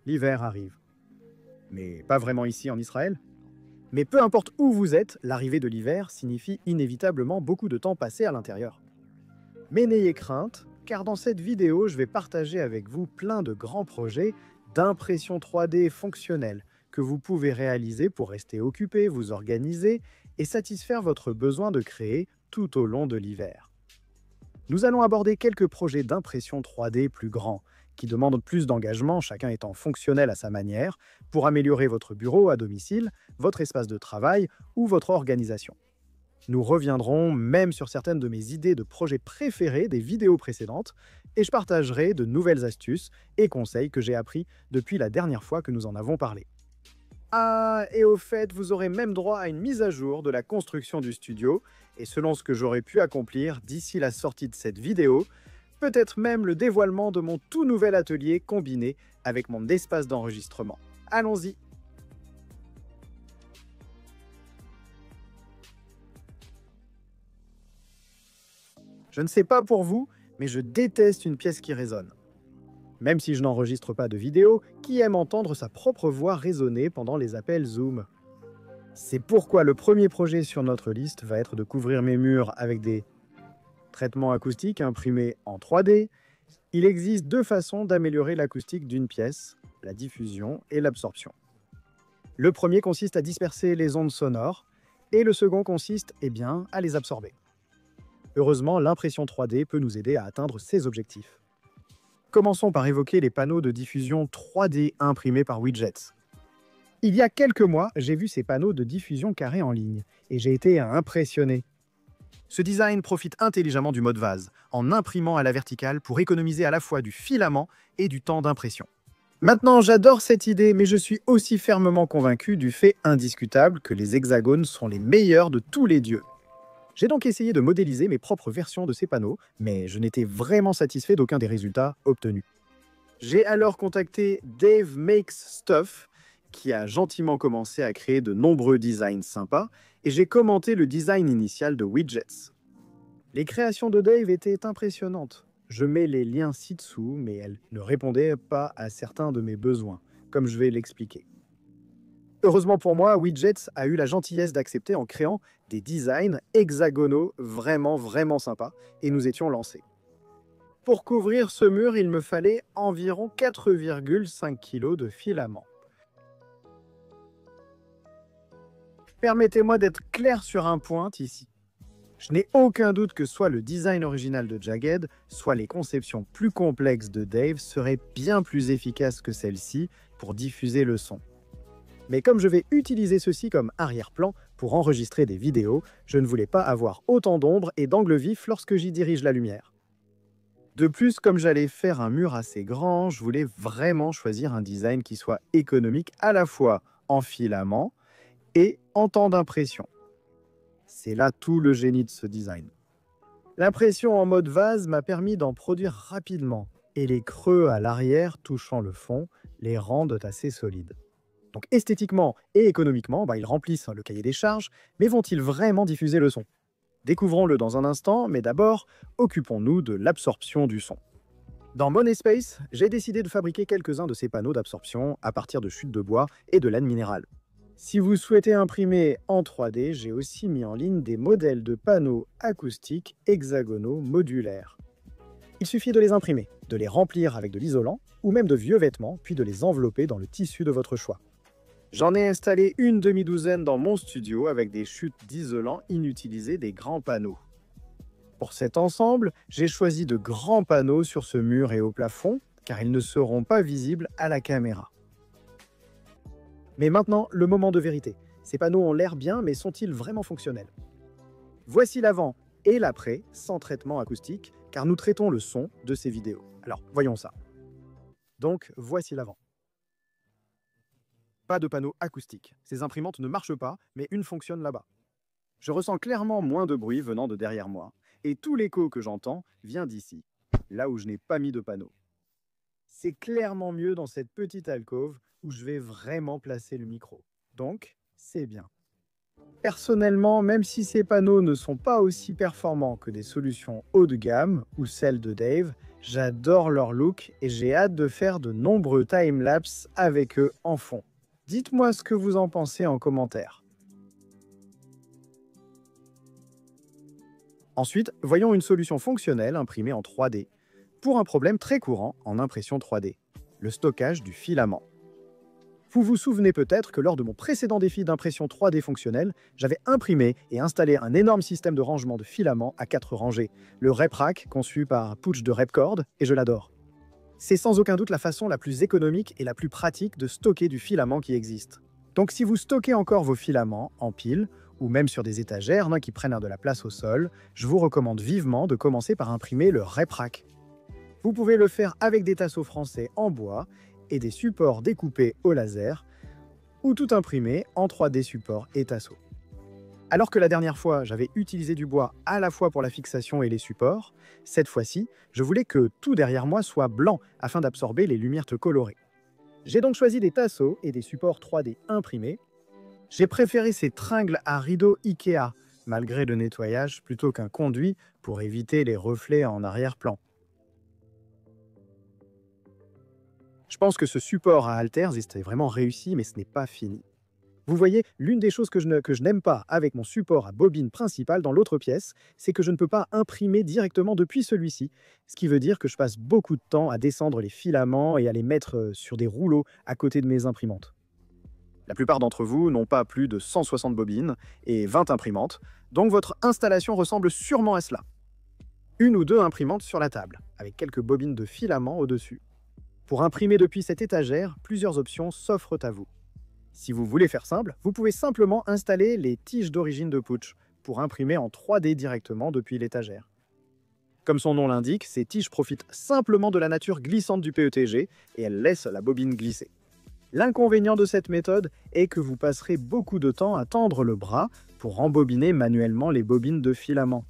l'hiver arrive. Mais pas vraiment ici en Israël. Mais peu importe où vous êtes, l'arrivée de l'hiver signifie inévitablement beaucoup de temps passé à l'intérieur. Mais n'ayez crainte, car dans cette vidéo, je vais partager avec vous plein de grands projets d'impression 3D fonctionnelle que vous pouvez réaliser pour rester occupé, vous organiser et satisfaire votre besoin de créer tout au long de l'hiver. Nous allons aborder quelques projets d'impression 3D plus grands, qui demandent plus d'engagement, chacun étant fonctionnel à sa manière, pour améliorer votre bureau à domicile, votre espace de travail ou votre organisation. Nous reviendrons même sur certaines de mes idées de projets préférés des vidéos précédentes et je partagerai de nouvelles astuces et conseils que j'ai appris depuis la dernière fois que nous en avons parlé. Ah, et au fait, vous aurez même droit à une mise à jour de la construction du studio et selon ce que j'aurai pu accomplir d'ici la sortie de cette vidéo, peut-être même le dévoilement de mon tout nouvel atelier combiné avec mon espace d'enregistrement. Allons-y! Je ne sais pas pour vous, mais je déteste une pièce qui résonne. Même si je n'enregistre pas de vidéo, qui aime entendre sa propre voix résonner pendant les appels Zoom? C'est pourquoi le premier projet sur notre liste va être de couvrir mes murs avec des traitements acoustiques imprimés en 3D. Il existe deux façons d'améliorer l'acoustique d'une pièce, la diffusion et l'absorption. Le premier consiste à disperser les ondes sonores et le second consiste à les absorber. Heureusement, l'impression 3D peut nous aider à atteindre ces objectifs. Commençons par évoquer les panneaux de diffusion 3D imprimés par Widgets. Il y a quelques mois, j'ai vu ces panneaux de diffusion carrés en ligne et j'ai été impressionné. Ce design profite intelligemment du mode vase, en imprimant à la verticale pour économiser à la fois du filament et du temps d'impression. Maintenant, j'adore cette idée, mais je suis aussi fermement convaincu du fait indiscutable que les hexagones sont les meilleurs de tous les dieux. J'ai donc essayé de modéliser mes propres versions de ces panneaux, mais je n'étais vraiment satisfait d'aucun des résultats obtenus. J'ai alors contacté Dave Makes Stuff, qui a gentiment commencé à créer de nombreux designs sympas, et j'ai commenté le design initial de Widgets. Les créations de Dave étaient impressionnantes. Je mets les liens ci-dessous, mais elles ne répondaient pas à certains de mes besoins, comme je vais l'expliquer. Heureusement pour moi, Widgets a eu la gentillesse d'accepter en créant des designs hexagonaux vraiment sympas, et nous étions lancés. Pour couvrir ce mur, il me fallait environ 4,5 kg de filament. Permettez-moi d'être clair sur un point ici. Je n'ai aucun doute que soit le design original de Jagged, soit les conceptions plus complexes de Dave seraient bien plus efficaces que celle-ci pour diffuser le son. Mais comme je vais utiliser ceci comme arrière-plan pour enregistrer des vidéos, je ne voulais pas avoir autant d'ombre et d'angle vif lorsque j'y dirige la lumière. De plus, comme j'allais faire un mur assez grand, je voulais vraiment choisir un design qui soit économique à la fois en filament et en temps d'impression. C'est là tout le génie de ce design. L'impression en mode vase m'a permis d'en produire rapidement et les creux à l'arrière touchant le fond les rendent assez solides. Donc esthétiquement et économiquement, ils remplissent le cahier des charges, mais vont-ils vraiment diffuser le son? Découvrons-le dans un instant, mais d'abord, occupons-nous de l'absorption du son. Dans Monespace, j'ai décidé de fabriquer quelques-uns de ces panneaux d'absorption à partir de chutes de bois et de laine minérale. Si vous souhaitez imprimer en 3D, j'ai aussi mis en ligne des modèles de panneaux acoustiques hexagonaux modulaires. Il suffit de les imprimer, de les remplir avec de l'isolant ou même de vieux vêtements, puis de les envelopper dans le tissu de votre choix. J'en ai installé une demi-douzaine dans mon studio avec des chutes d'isolant inutilisées des grands panneaux. Pour cet ensemble, j'ai choisi de grands panneaux sur ce mur et au plafond, car ils ne seront pas visibles à la caméra. Mais maintenant, le moment de vérité. Ces panneaux ont l'air bien, mais sont-ils vraiment fonctionnels? Voici l'avant et l'après, sans traitement acoustique, car nous traitons le son de ces vidéos. Alors, voyons ça. Donc, voici l'avant. Pas de panneau acoustique. Ces imprimantes ne marchent pas, mais une fonctionne là-bas. Je ressens clairement moins de bruit venant de derrière moi, et tout l'écho que j'entends vient d'ici, là où je n'ai pas mis de panneau. C'est clairement mieux dans cette petite alcôve où je vais vraiment placer le micro. Donc, c'est bien. Personnellement, même si ces panneaux ne sont pas aussi performants que des solutions haut de gamme ou celles de Dave, J'adore leur look et j'ai hâte de faire de nombreux timelapses avec eux en fond. Dites-moi ce que vous en pensez en commentaire. Ensuite, voyons une solution fonctionnelle imprimée en 3D pour un problème très courant en impression 3D, le stockage du filament. Vous vous souvenez peut-être que lors de mon précédent défi d'impression 3D fonctionnelle, j'avais imprimé et installé un énorme système de rangement de filaments à 4 rangées, le RepRack conçu par Pooch de Repcord, et je l'adore. C'est sans aucun doute la façon la plus économique et la plus pratique de stocker du filament qui existe. Donc si vous stockez encore vos filaments en pile, ou même sur des étagères qui prennent de la place au sol, je vous recommande vivement de commencer par imprimer le RepRack. Vous pouvez le faire avec des tasseaux français en bois et des supports découpés au laser, ou tout imprimer en 3D support et tasseaux. Alors que la dernière fois, j'avais utilisé du bois à la fois pour la fixation et les supports, cette fois-ci, je voulais que tout derrière moi soit blanc afin d'absorber les lumières colorées. J'ai donc choisi des tasseaux et des supports 3D imprimés. J'ai préféré ces tringles à rideaux Ikea, malgré le nettoyage, plutôt qu'un conduit pour éviter les reflets en arrière-plan. Je pense que ce support à haltères était vraiment réussi, mais ce n'est pas fini. Vous voyez, l'une des choses que je n'aime pas avec mon support à bobine principale dans l'autre pièce, c'est que je ne peux pas imprimer directement depuis celui-ci, ce qui veut dire que je passe beaucoup de temps à descendre les filaments et à les mettre sur des rouleaux à côté de mes imprimantes. La plupart d'entre vous n'ont pas plus de 160 bobines et 20 imprimantes, donc votre installation ressemble sûrement à cela. Une ou deux imprimantes sur la table, avec quelques bobines de filaments au-dessus. Pour imprimer depuis cette étagère, plusieurs options s'offrent à vous. Si vous voulez faire simple, vous pouvez simplement installer les tiges d'origine de Pooch pour imprimer en 3D directement depuis l'étagère. Comme son nom l'indique, ces tiges profitent simplement de la nature glissante du PETG et elles laissent la bobine glisser. L'inconvénient de cette méthode est que vous passerez beaucoup de temps à tendre le bras pour rembobiner manuellement les bobines de filament.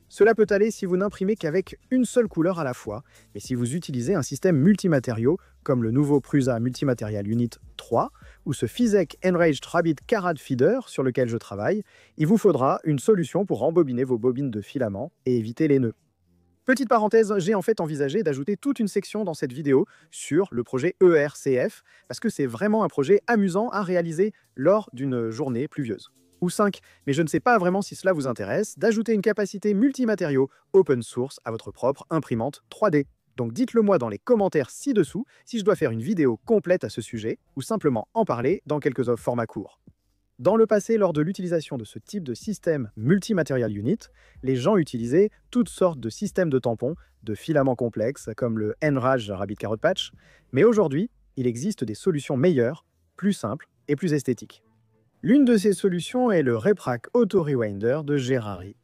Cela peut aller si vous n'imprimez qu'avec une seule couleur à la fois, mais si vous utilisez un système multimatériaux comme le nouveau Prusa Multimaterial Unit 3 ou ce Physek Enraged Rabbit Carad Feeder sur lequel je travaille, il vous faudra une solution pour rembobiner vos bobines de filament et éviter les nœuds. Petite parenthèse, j'ai en fait envisagé d'ajouter toute une section dans cette vidéo sur le projet ERCF, parce que c'est vraiment un projet amusant à réaliser lors d'une journée pluvieuse. Ou 5, mais je ne sais pas vraiment si cela vous intéresse, d'ajouter une capacité multimatériaux open source à votre propre imprimante 3D. Donc dites-le moi dans les commentaires ci-dessous si je dois faire une vidéo complète à ce sujet, ou simplement en parler dans quelques formats courts. Dans le passé, lors de l'utilisation de ce type de système multimaterial unit, les gens utilisaient toutes sortes de systèmes de tampons, de filaments complexes, comme le Enraged Rabbit Carrot Patch, mais aujourd'hui, il existe des solutions meilleures, plus simples et plus esthétiques. L'une de ces solutions est le RepRack Auto Rewinder de Gerari.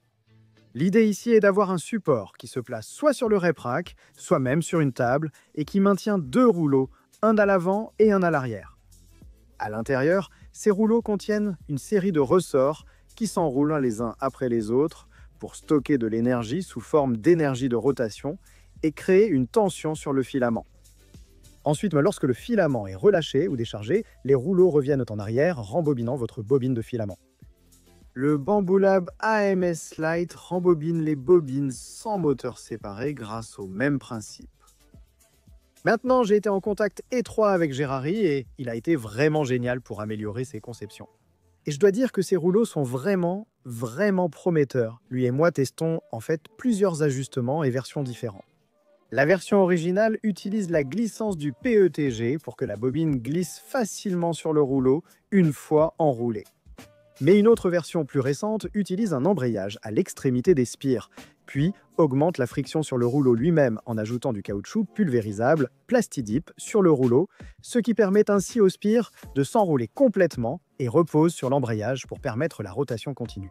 L'idée ici est d'avoir un support qui se place soit sur le RepRack, soit même sur une table, et qui maintient deux rouleaux, un à l'avant et un à l'arrière. À l'intérieur, ces rouleaux contiennent une série de ressorts qui s'enroulent les uns après les autres pour stocker de l'énergie sous forme d'énergie de rotation et créer une tension sur le filament. Ensuite, lorsque le filament est relâché ou déchargé, les rouleaux reviennent en arrière, rembobinant votre bobine de filament. Le Bambu Lab AMS Lite rembobine les bobines sans moteur séparé grâce au même principe. Maintenant, j'ai été en contact étroit avec Gerari et il a été vraiment génial pour améliorer ses conceptions. Et je dois dire que ces rouleaux sont vraiment prometteurs. Lui et moi testons en fait plusieurs ajustements et versions différentes. La version originale utilise la glissance du PETG pour que la bobine glisse facilement sur le rouleau une fois enroulée. Mais une autre version plus récente utilise un embrayage à l'extrémité des spires, puis augmente la friction sur le rouleau lui-même en ajoutant du caoutchouc pulvérisable Plastidip sur le rouleau, ce qui permet ainsi aux spires de s'enrouler complètement et repose sur l'embrayage pour permettre la rotation continue.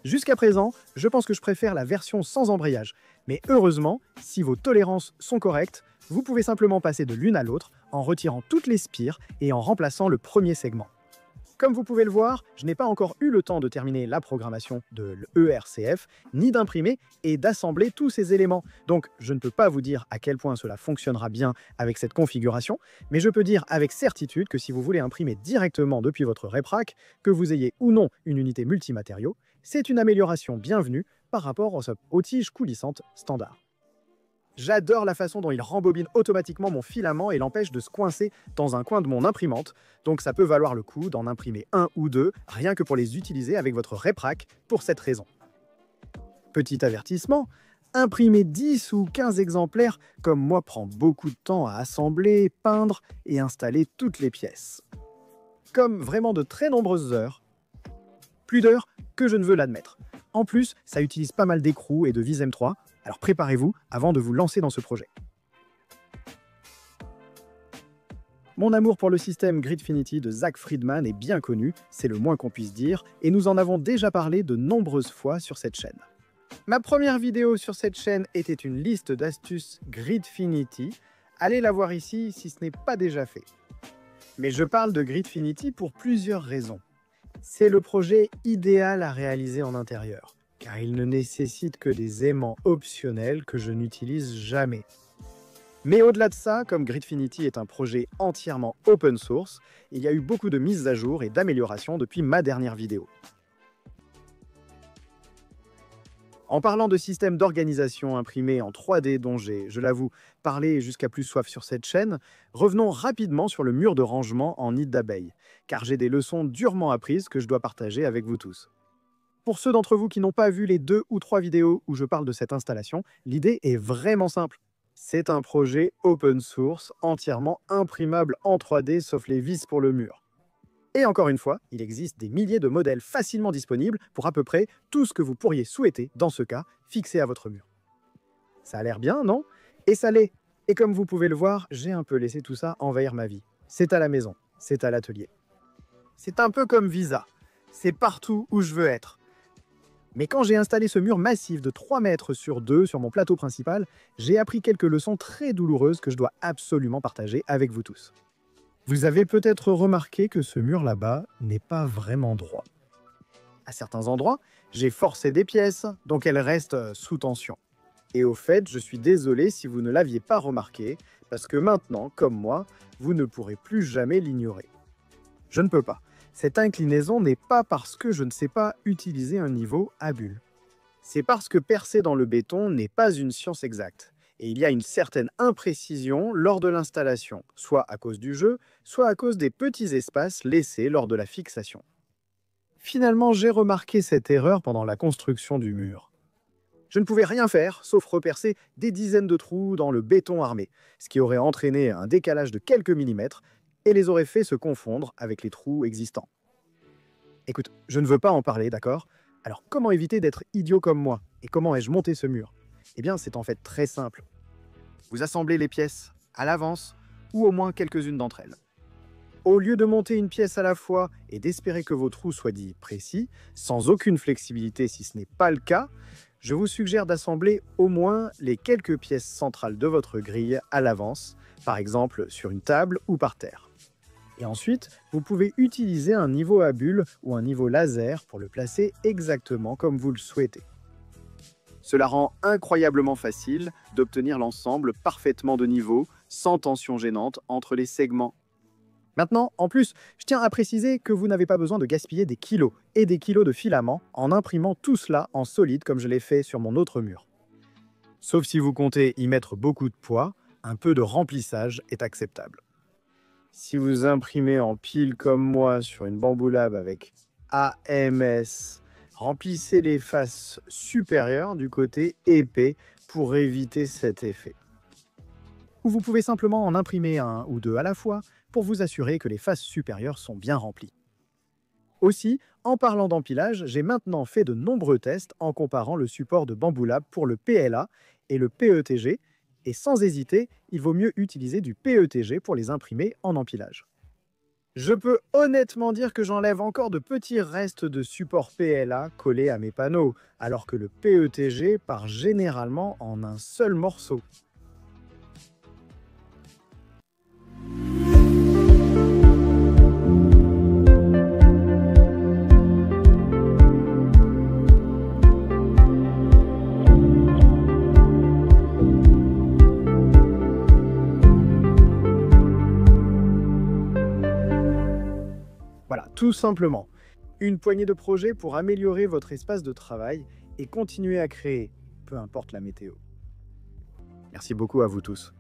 Jusqu'à présent, je pense que je préfère la version sans embrayage, mais heureusement, si vos tolérances sont correctes, vous pouvez simplement passer de l'une à l'autre en retirant toutes les spires et en remplaçant le premier segment. Comme vous pouvez le voir, je n'ai pas encore eu le temps de terminer la programmation de l'ERCF, ni d'imprimer et d'assembler tous ces éléments. Donc, je ne peux pas vous dire à quel point cela fonctionnera bien avec cette configuration, mais je peux dire avec certitude que si vous voulez imprimer directement depuis votre RepRack, que vous ayez ou non une unité multimatériaux, c'est une amélioration bienvenue par rapport aux tiges coulissantes standard. J'adore la façon dont il rembobine automatiquement mon filament et l'empêche de se coincer dans un coin de mon imprimante, donc ça peut valoir le coup d'en imprimer un ou deux, rien que pour les utiliser avec votre RepRack pour cette raison. Petit avertissement, imprimer 10 ou 15 exemplaires, comme moi, prend beaucoup de temps à assembler, peindre et installer toutes les pièces. Comme vraiment de très nombreuses heures. Plus d'heures que je ne veux l'admettre. En plus, ça utilise pas mal d'écrous et de vis M3, alors préparez-vous avant de vous lancer dans ce projet. Mon amour pour le système Gridfinity de Zach Friedman est bien connu, c'est le moins qu'on puisse dire, et nous en avons déjà parlé de nombreuses fois sur cette chaîne. Ma première vidéo sur cette chaîne était une liste d'astuces Gridfinity. Allez la voir ici si ce n'est pas déjà fait. Mais je parle de Gridfinity pour plusieurs raisons. C'est le projet idéal à réaliser en intérieur, car il ne nécessite que des aimants optionnels que je n'utilise jamais. Mais au-delà de ça, comme Gridfinity est un projet entièrement open source, il y a eu beaucoup de mises à jour et d'améliorations depuis ma dernière vidéo. En parlant de système d'organisation imprimé en 3D dont j'ai, je l'avoue, parlé jusqu'à plus soif sur cette chaîne, revenons rapidement sur le mur de rangement en nid d'abeille, car j'ai des leçons durement apprises que je dois partager avec vous tous. Pour ceux d'entre vous qui n'ont pas vu les 2 ou 3 vidéos où je parle de cette installation, l'idée est vraiment simple. C'est un projet open source, entièrement imprimable en 3D sauf les vis pour le mur. Et encore une fois, il existe des milliers de modèles facilement disponibles pour à peu près tout ce que vous pourriez souhaiter, dans ce cas, fixer à votre mur. Ça a l'air bien, non? Et ça l'est. Et comme vous pouvez le voir, j'ai un peu laissé tout ça envahir ma vie. C'est à la maison, c'est à l'atelier. C'est un peu comme Visa. C'est partout où je veux être. Mais quand j'ai installé ce mur massif de 3 mètres sur 2 sur mon plateau principal, j'ai appris quelques leçons très douloureuses que je dois absolument partager avec vous tous. Vous avez peut-être remarqué que ce mur là-bas n'est pas vraiment droit. À certains endroits, j'ai forcé des pièces, donc elles restent sous tension. Et au fait, je suis désolé si vous ne l'aviez pas remarqué, parce que maintenant, comme moi, vous ne pourrez plus jamais l'ignorer. Je ne peux pas. Cette inclinaison n'est pas parce que je ne sais pas utiliser un niveau à bulles. C'est parce que percer dans le béton n'est pas une science exacte. Et il y a une certaine imprécision lors de l'installation, soit à cause du jeu, soit à cause des petits espaces laissés lors de la fixation. Finalement, j'ai remarqué cette erreur pendant la construction du mur. Je ne pouvais rien faire, sauf repercer des dizaines de trous dans le béton armé, ce qui aurait entraîné un décalage de quelques millimètres et les aurait fait se confondre avec les trous existants. Écoute, je ne veux pas en parler, d'accord? Alors comment éviter d'être idiot comme moi? Et comment ai-je monté ce mur? Eh bien, c'est en fait très simple. Vous assemblez les pièces à l'avance, ou au moins quelques-unes d'entre elles. Au lieu de monter une pièce à la fois et d'espérer que vos trous soient dits précis, sans aucune flexibilité si ce n'est pas le cas, je vous suggère d'assembler au moins les quelques pièces centrales de votre grille à l'avance, par exemple sur une table ou par terre. Et ensuite, vous pouvez utiliser un niveau à bulles ou un niveau laser pour le placer exactement comme vous le souhaitez. Cela rend incroyablement facile d'obtenir l'ensemble parfaitement de niveau, sans tension gênante entre les segments. Maintenant, en plus, je tiens à préciser que vous n'avez pas besoin de gaspiller des kilos et des kilos de filaments en imprimant tout cela en solide comme je l'ai fait sur mon autre mur. Sauf si vous comptez y mettre beaucoup de poids, un peu de remplissage est acceptable. Si vous imprimez en pile comme moi sur une Bambu Lab avec AMS, remplissez les faces supérieures du côté épais pour éviter cet effet. Ou vous pouvez simplement en imprimer un ou deux à la fois pour vous assurer que les faces supérieures sont bien remplies. Aussi, en parlant d'empilage, j'ai maintenant fait de nombreux tests en comparant le support de Bambu Lab pour le PLA et le PETG, et sans hésiter, il vaut mieux utiliser du PETG pour les imprimer en empilage. Je peux honnêtement dire que j'enlève encore de petits restes de support PLA collés à mes panneaux, alors que le PETG part généralement en un seul morceau. Voilà, tout simplement. Une poignée de projets pour améliorer votre espace de travail et continuer à créer, peu importe la météo. Merci beaucoup à vous tous.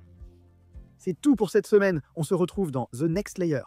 C'est tout pour cette semaine. On se retrouve dans The Next Layer.